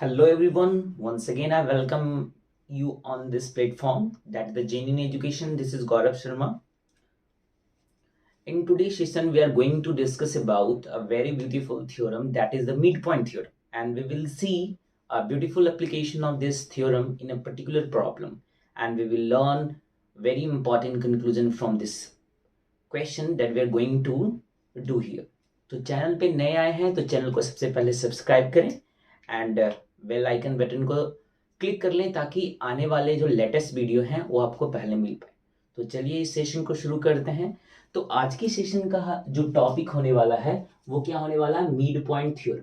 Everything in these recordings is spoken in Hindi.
Hello everyone, once again I welcome you on this platform that the Genuine Education. This is Gaurav Sharma. In today's session we are going to discuss about a very beautiful theorem, that is the midpoint theorem, and we will see a beautiful application of this theorem in a particular problem, and we will learn very important conclusion from this question that we are going to do here. तो चैनल पे नए आए हैं तो चैनल को सबसे पहले सब्सक्राइब करें एंड बेल आइकन बटन को क्लिक कर लें ताकि आने वाले जो लेटेस्ट वीडियो हैं वो आपको पहले मिल पाए। तो चलिए इस सेशन को शुरू करते हैं। तो आज की सेशन का जो टॉपिक होने वाला है वो क्या होने वाला है, मिड पॉइंट थ्योरम।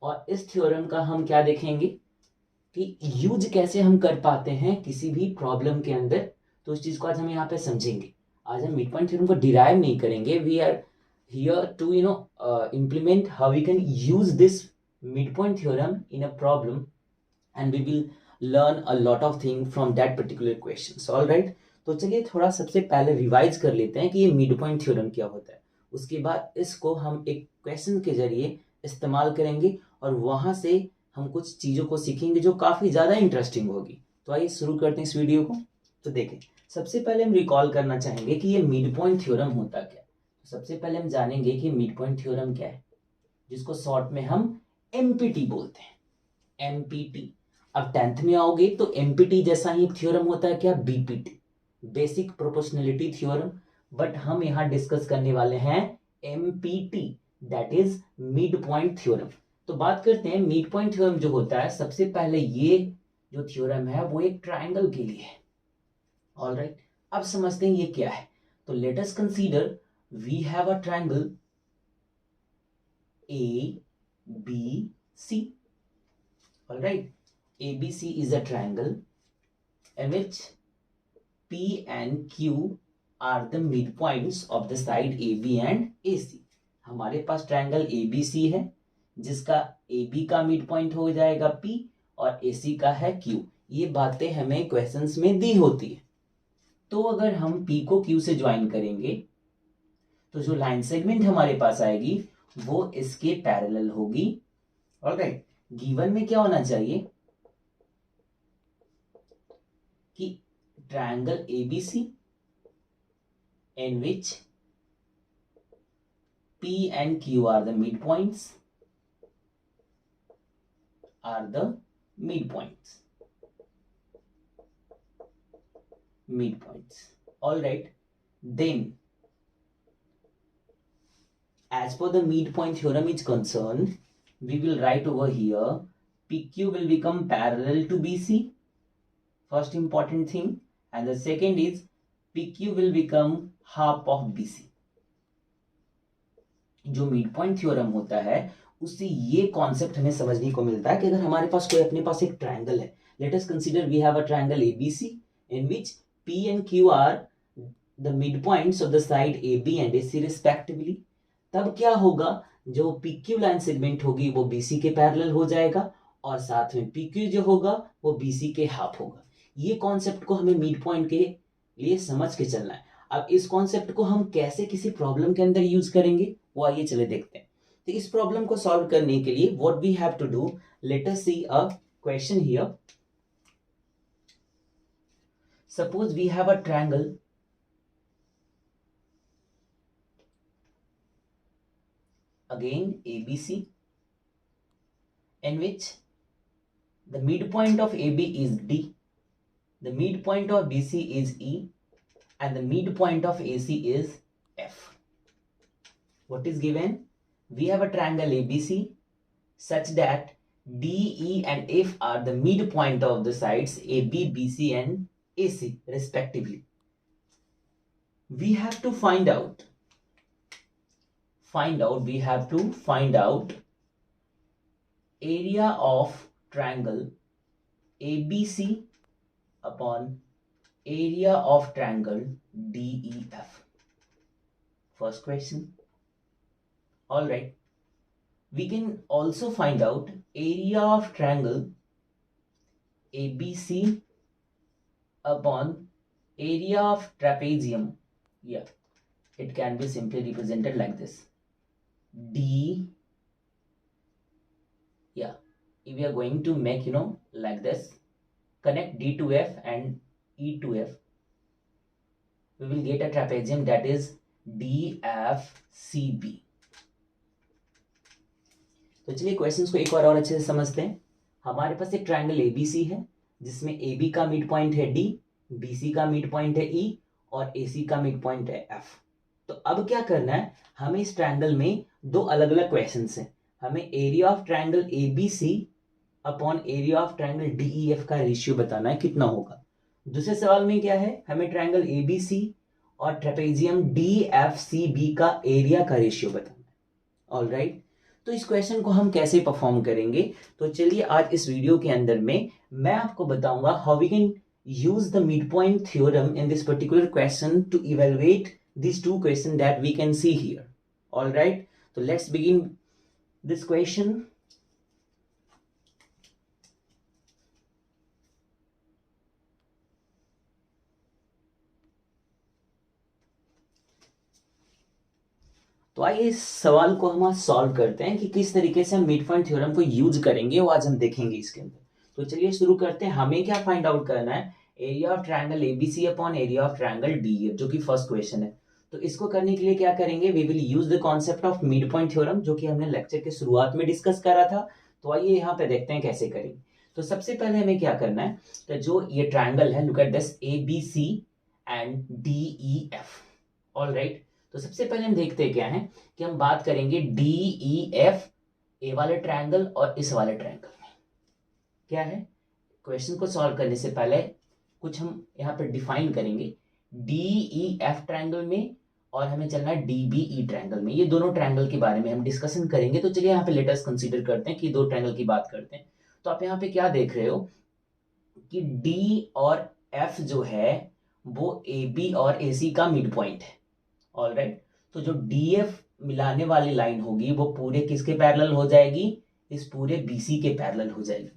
और इस थ्योरम का हम क्या देखेंगे कि यूज कैसे हम कर पाते हैं किसी भी प्रॉब्लम के अंदर। तो उस चीज को आज हम यहाँ पे समझेंगे। आज हम मिड पॉइंट थ्योरम को डिराइव नहीं करेंगे, we are here to implement how we can use this midpoint theorem in a problem, and we will learn a lot of things from that particular questions. All right, तो चलिए थोड़ा सबसे पहले रिवाइज कर लेते हैं कि ये मिड पॉइंट थ्योरम क्या होता है। उसके बाद इसको हम एक क्वेश्चन के जरिए इस्तेमाल करेंगे और वहां से हम कुछ चीज़ों को सीखेंगे जो काफ़ी ज़्यादा इंटरेस्टिंग होगी। तो आइए शुरू करते हैं इस वीडियो को। तो देखें, सबसे पहले हम रिकॉल करना चाहेंगे कि ये मिड पॉइंट थ्योरम होता क्या है। सबसे पहले हम जानेंगे कि मिड पॉइंट थ्योरम क्या है, जिसको शॉर्ट में हम एमपीटी बोलते हैं। एमपीटी, अब 10th में आओगे तो एमपीटी जैसा ही थ्योरम होता है क्या, BPT, basic proportionality theorem. But हम यहाँ डिस्कस करने वाले हैं empty, that is mid point theorem. तो बात करते हैं मिड पॉइंट थ्योरम जो होता है। सबसे पहले ये जो थ्योरम है वो एक ट्राइंगल के लिए है। ऑलराइट, अब समझते हैं ये क्या है। तो let us consider we have a triangle ABC. All right, ABC is a triangle in which P and Q are the midpoints of the side AB and AC. हमारे पास ट्रायंगल ABC है जिसका AB का मिड पॉइंट हो जाएगा P और AC का है Q। ये बातें हमें क्वेश्चंस में दी होती है। तो अगर हम P को Q से ज्वाइन करेंगे तो जो लाइन सेगमेंट हमारे पास आएगी वो इसके पैरेलल होगी। ऑलराइट, गिवन में क्या होना चाहिए कि triangle ABC in which P and Q are the mid points, alright, then as per the midpoint theorem is concerned, we will write over here PQ will become parallel to BC, first important thing, and the second is PQ will become half of BC. जो midpoint theorem होता है उससे ये कॉन्सेप्ट हमें समझने को मिलता है कि अगर हमारे पास कोई अपने पास एक ट्रायंगल है, let us consider we have a triangle ABC in which P and Q are the midpoints of the side AB and AC respectively. तब क्या होगा, जो PQ लाइन सेगमेंट होगी वो BC के पैरेलल हो जाएगा और साथ में PQ जो होगा वो BC के हाफ होगा। ये कॉन्सेप्ट को हमें मिड पॉइंट के लिए समझ के चलना है। अब इस कॉन्सेप्ट को हम कैसे किसी प्रॉब्लम के अंदर यूज करेंगे वो आइए चले देखते हैं। तो इस प्रॉब्लम को सॉल्व करने के लिए what we have to do, let us see a question here. Suppose we have a triangle again ABC in which the midpoint of AB is D, the midpoint of BC is E, and the midpoint of AC is F. What is given? We have a triangle ABC such that D, E and F are the midpoint of the sides AB, BC and AC respectively. We have to find out area of triangle ABC upon area of triangle DEF. First question. All right, we can also find out area of triangle ABC upon area of trapezium. Yeah, it can be simply represented like this. D, yeah, we are going to make, like this, connect D to F and E to F, we will get a trapezium that is DFCB. तो चलिए क्वेश्चंस को एक और अच्छे से समझते हैं। हमारे पास एक ट्रायंगल ABC है जिसमें AB का मिड पॉइंट है D, BC का मिड पॉइंट है E और AC का मिड पॉइंट है F। तो अब क्या करना है, हमें इस ट्रायंगल में दो अलग अलग क्वेश्चंस हैं। हमें area of triangle ABC upon area of triangle DEF का रेशियो बताना है कितना होगा। दूसरे सवाल में क्या है, हमें ट्रायंगल ABC और ट्रेपेजियम DFCB का एरिया का रेशियो बताना है। ऑलराइट, तो इस क्वेश्चन को हम कैसे परफॉर्म करेंगे, तो चलिए आज इस वीडियो के अंदर में मैं आपको बताऊंगा how we can use the mid point theorem in this particular question to evaluate these two questions that we can see here. All right, so let's begin this question. तो आइए इस सवाल को हम आज सॉल्व करते हैं कि किस तरीके से हम मिड पॉइंट थ्योरम को यूज करेंगे, वो आज हम देखेंगे इसके अंदर। तो चलिए शुरू करते हैं। हमें क्या फाइंड आउट करना है, area of triangle ABC upon area of triangle DEF, जो कि फर्स्ट क्वेश्चन है। तो इसको करने के लिए क्या करेंगे, we will use the concept of mid point theorem, जो कि हमने लेक्चर के शुरुआत में डिस्कस करा था। तो आइए यहाँ पे देखते हैं कैसे करेंगे। तो सबसे पहले हमें क्या करना है, तो जो ये ट्रायंगल है, look at this ABC and DEF। Alright, तो सबसे पहले हम देखते हैं क्या है कि हम बात करेंगे DEF, ए वाले ट्रायंगल और इस वाले ट्रायंगल में क्या है। क्वेश्चन को सॉल्व करने से पहले कुछ हम यहाँ पे डिफाइन करेंगे। DEF ट्रायंगल में और हमें चलना है DBE ट्रायंगल में, ये दोनों ट्रायंगल के बारे में हम डिस्कशन करेंगे। तो चलिए यहाँ पे लेट अस कंसीडर करते हैं कि दो ट्रायंगल की बात करते हैं। तो आप यहाँ पे क्या देख रहे हो कि D और F जो है वो AB और AC का मिड पॉइंट है। ऑलराइट, तो जो DF मिलाने वाली लाइन होगी वो पूरे किसके पैरेलल हो जाएगी, इस पूरे BC के पैरेलल हो जाएगी।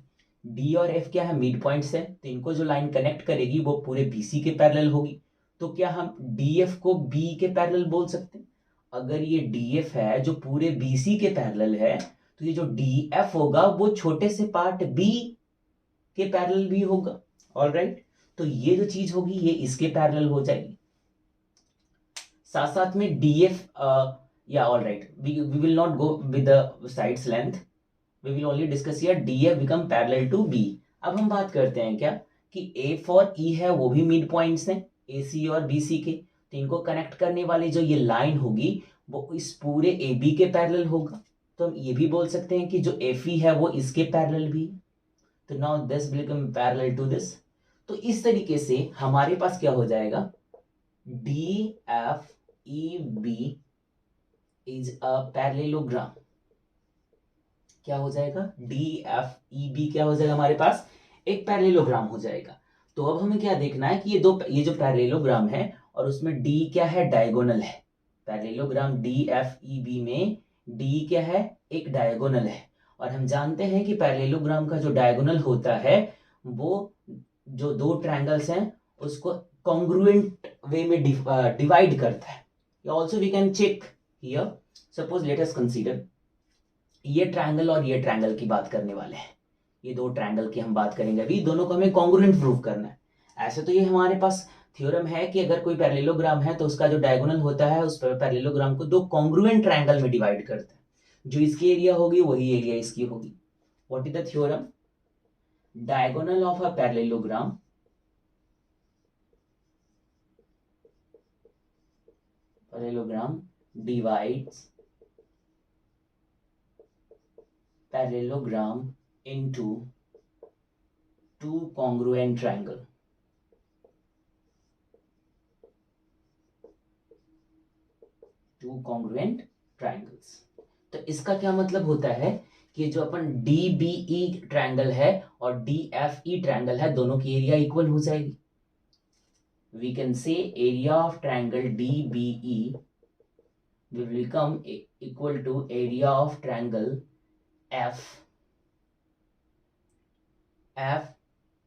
D और F क्या है, मिड पॉइंट्स है, तो इनको जो लाइन कनेक्ट करेगी वो पूरे BC के पैरेलल होगी। तो क्या हम DF को B के पैरेलल बोल सकते हैं? अगर ये DF है जो पूरे BC के पैरेलल है, तो ये जो DF होगा वो छोटे से पार्ट B के पैरेलल भी होगा। ऑलराइट, तो ये जो चीज होगी ये इसके पैरेलल हो जाएगी। साथ साथ में DF, या alright, we will not go with the sides length, we will only discuss here DF become parallel to B। अब हम बात करते हैं क्या कि A और E है वो भी मिड पॉइंट्स हैं, AC और BC के, तो इनको कनेक्ट करने वाली जो ये लाइन होगी वो इस पूरे AB के पैरेलल होगा। तो हम ये भी बोल सकते हैं कि जो FE है वो इसके पैरेलल भी है। तो now this will become parallel to this. तो इस तरीके से हमारे पास क्या हो जाएगा, DFEB इज अ पैरेललोग्राम। क्या हो जाएगा, DFEB क्या हो जाएगा, हमारे पास एक पैरेललोग्राम हो जाएगा। तो अब हमें क्या देखना है कि ये जो पैरेललोग्राम है और उसमें D क्या है, डायगोनल है। पैरेललोग्राम DFEB में D क्या है, एक डायगोनल है। और हम जानते हैं कि पैरेललोग्राम का जो डायगोनल होता है वो जो दो ट्रायंगल्स हैं उसको कॉन्ग्रुएंट वे में डिवाइड करता है। Also we can check here, suppose let us consider ये ट्रायंगल और ये ट्रायंगल की बात करने वाले हैं। ये दो ट्रायंगल की हम बात करेंगे अभी, दोनों को हमें कॉन्ग्रुएंट प्रूव करना है। ऐसे तो ये हमारे पास थ्योरम है कि अगर कोई पैरेललोग्राम है तो उसका जो डायगोनल होता है उस पैरेललोग्राम को दो कॉन्ग्रुएंट ट्रायंगल में डिवाइड करता है। जो इसकी एरिया होगी वही एरिया इसकी होगी। What is the theorem, diagonal of a parallelogram divides parallelogram into two congruent triangle. Two congruent triangles. तो इसका क्या मतलब होता है कि जो अपन DBE ट्रायंगल है और DFE ट्रायंगल है दोनों की एरिया इक्वल हो जाएगी। We can say area of triangle DBE will become equal to area of triangle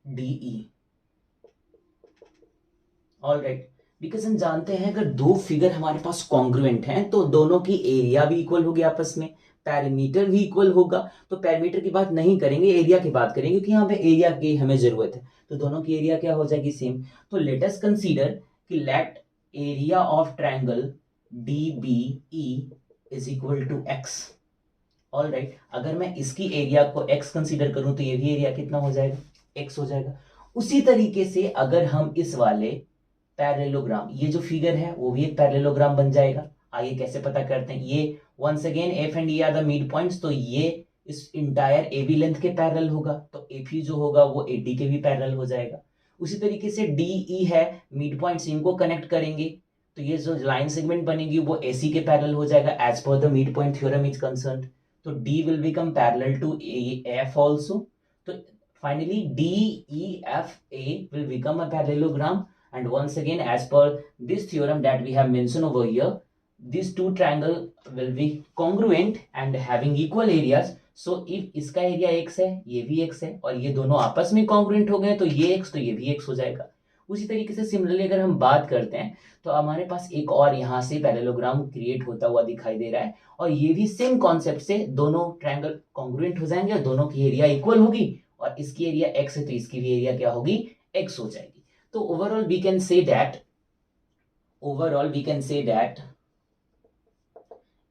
FDE. All right. Because हम जानते हैं अगर दो फिगर हमारे पास कॉन्ग्रुएंट हैं तो दोनों की एरिया भी इक्वल होगी आपस में, पैरामीटर भी इक्वल होगा। तो पैरामीटर की बात नहीं करेंगे, एरिया की बात करेंगे, क्योंकि यहाँ पे एरिया की हमें जरूरत है। तो दोनों की एरिया क्या हो जाएगी, सेम। तो लेट अस कंसीडर कि let area of triangle DBE is equal to x। All right, अगर मैं इसकी एरिया को x कंसीडर करूं तो ये भी एरिया कितना हो जाएगा, x हो जाएगा। उसी तरीके से अगर हम इस वाले पैरेललोग्राम, ये जो फिगर है वो भी एक पैरेललोग्राम बन जाएगा। आइए कैसे पता करते हैं। ये once again F and E are the mid points, तो ये इस इंटायर ए बी लेंथ के पैरेलल होगा, तो एफ ई जो होगा वो ए डी के भी पैरेलल हो जाएगा। उसी तरीके से डी ई है, मिड पॉइंट्स, इनको कनेक्ट करेंगे तो ये जो लाइन सेगमेंट बनेगी वो एसी के पैरेलल हो जाएगा as per the mid point theorem is concerned. तो D will become parallel to F also. तो finally D E F A will become a parallelogram. And once again, as per this theorem that we have mentioned over here, these two triangle will be congruent and having equal areas. So if इसका एरिया x है, ये भी x है, और ये दोनों आपस में congruent हो गए तो ये x तो ये भी x हो जाएगा। उसी तरीके से सिमिलरली अगर हम बात करते हैं तो हमारे पास एक और यहाँ से पैरेललोग्राम क्रिएट होता हुआ दिखाई दे रहा है, और ये भी सेम कॉन्सेप्ट से दोनों ट्रायंगल कॉन्ग्रुएंट हो जाएंगे और दोनों की एरिया इक्वल होगी, और इसकी एरिया x है तो इसकी भी एरिया क्या होगी, x हो जाएगी। तो overall we can say that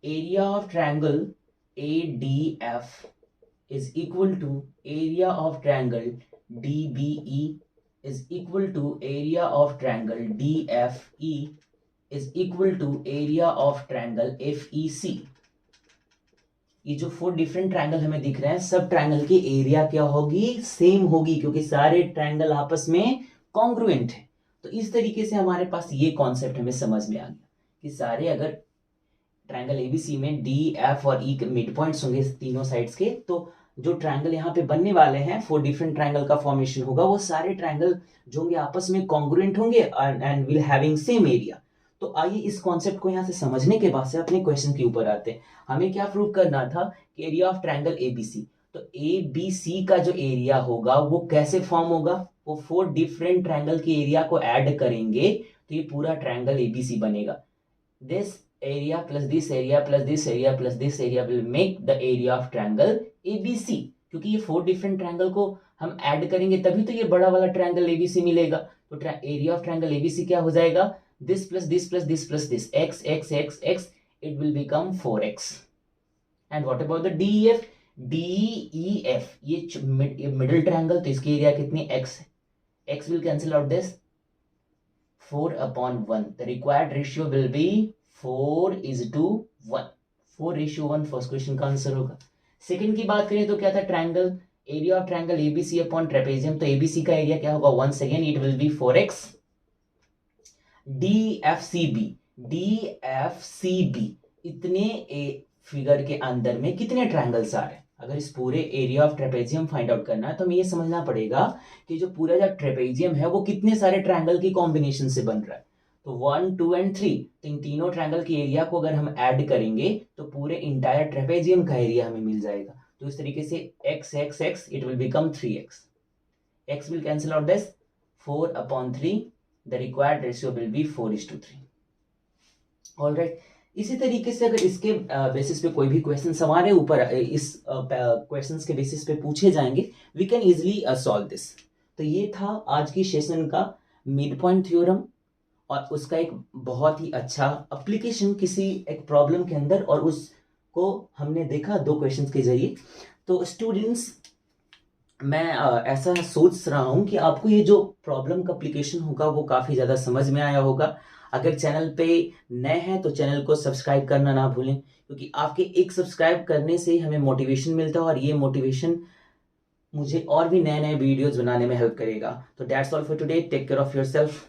area of triangle ADF is equal to area of triangle DBE is equal to area of triangle DFE is equal to area of triangle FEC। ये जो 4 डिफरेंट ट्रायंगल हमें दिख रहे हैं, सब ट्रायंगल की एरिया क्या होगी, सेम होगी, क्योंकि सारे ट्रायंगल आपस में कॉन्ग्रुएंट है। तो इस तरीके से हमारे पास ये कॉन्सेप्ट हमें समझ में आ गया कि सारे अगर ट्रायंगल एबीसी में डी एफ और ई मिड पॉइंट्स होंगे तीनों साइड्स के, तो जो ट्रायंगल यहाँ पे बनने वाले हैं 4 डिफरेंट ट्रायंगल का फॉर्मेशन होगा, वो सारे ट्रायंगल जो होंगे आपस में कॉन्ग्रुएंट होंगे and will having same area. तो आइए इस कॉन्सेप्ट को यहाँ से समझने के बाद से अपने क्वेश्चन के ऊपर आते हैं। हमें क्या प्रूव करना था कि एरिया ऑफ ट्रायंगल एबीसी, तो एबीसी का जो एरिया होगा वो कैसे फॉर्म होगा, वो 4 डिफरेंट ट्रायंगल के एरिया को ऐड करेंगे तो ये पूरा ट्रायंगल एबीसी बनेगा। This area plus this area plus this area plus this area will make the area of triangle ABC, क्योंकि ये 4 डिफरेंट ट्रायंगल को हम ऐड करेंगे तभी तो ये बड़ा वाला ट्रायंगल एबीसी मिलेगा। तो एरिया ऑफ ट्रायंगल एबीसी क्या हो जाएगा, this plus this plus this plus this, x x x x, it will become 4x। And what about the DEF, DEF ये मिडिल ट्रायंगल, तो इसकी एरिया कितनी, x है, x will cancel out this, 4/1, the required ratio will be 4:1, 4:1 first question का आंसर होगा। सेकंड की बात करें तो क्या था, triangle area of triangle ABC upon trapezium, तो एबीसी का एरिया क्या होगा, once again it will be 4x। DFCB, DFCB इतने फिगर के अंदर में कितने ट्रायंगल्स आ रहे हैं, अगर इस पूरे area of trapezium find out करना है तो हमें ये समझना पड़ेगा कि जो पूरा जो ट्रेपेजियम है वो कितने सारे ट्रायंगल की कॉम्बिनेशन से बन रहा है। तो 1, 2 एंड 3, तो इन तीनों ट्रायंगल की एरिया को अगर हम ऐड करेंगे तो पूरे इंटायर ट्रेपेजियम का एरिया हमें मिल जाएगा। तो इस तरीके से x x x it will become 3x, x will cancel out this, 4/3, the required ratio will be 4:3। Alright, इसी तरीके से अगर इसके बेसिस पे कोई भी क्वेश्चन हमारे ऊपर इस क्वेश्चंस के बेसिस पे पूछे जाएंगे, we can easily solve this. तो ये था आज की सेशन का मिड पॉइंट थ्योरम और उसका एक बहुत ही अच्छा एप्लीकेशन किसी एक प्रॉब्लम के अंदर, और उसको हमने देखा 2 क्वेश्चंस के जरिए। तो स्टूडेंट्स, मैं ऐसा सोच रहा हूँ कि आपको ये जो प्रॉब्लम का एप्लीकेशन होगा वो काफ़ी ज़्यादा समझ में आया होगा। अगर चैनल पे नए हैं तो चैनल को सब्सक्राइब करना ना भूलें, क्योंकि आपके एक सब्सक्राइब करने से हमें मोटिवेशन मिलता है और ये मोटिवेशन मुझे और भी नए नए वीडियोज़ बनाने में हेल्प करेगा। तो that's all for today, take care of yourself.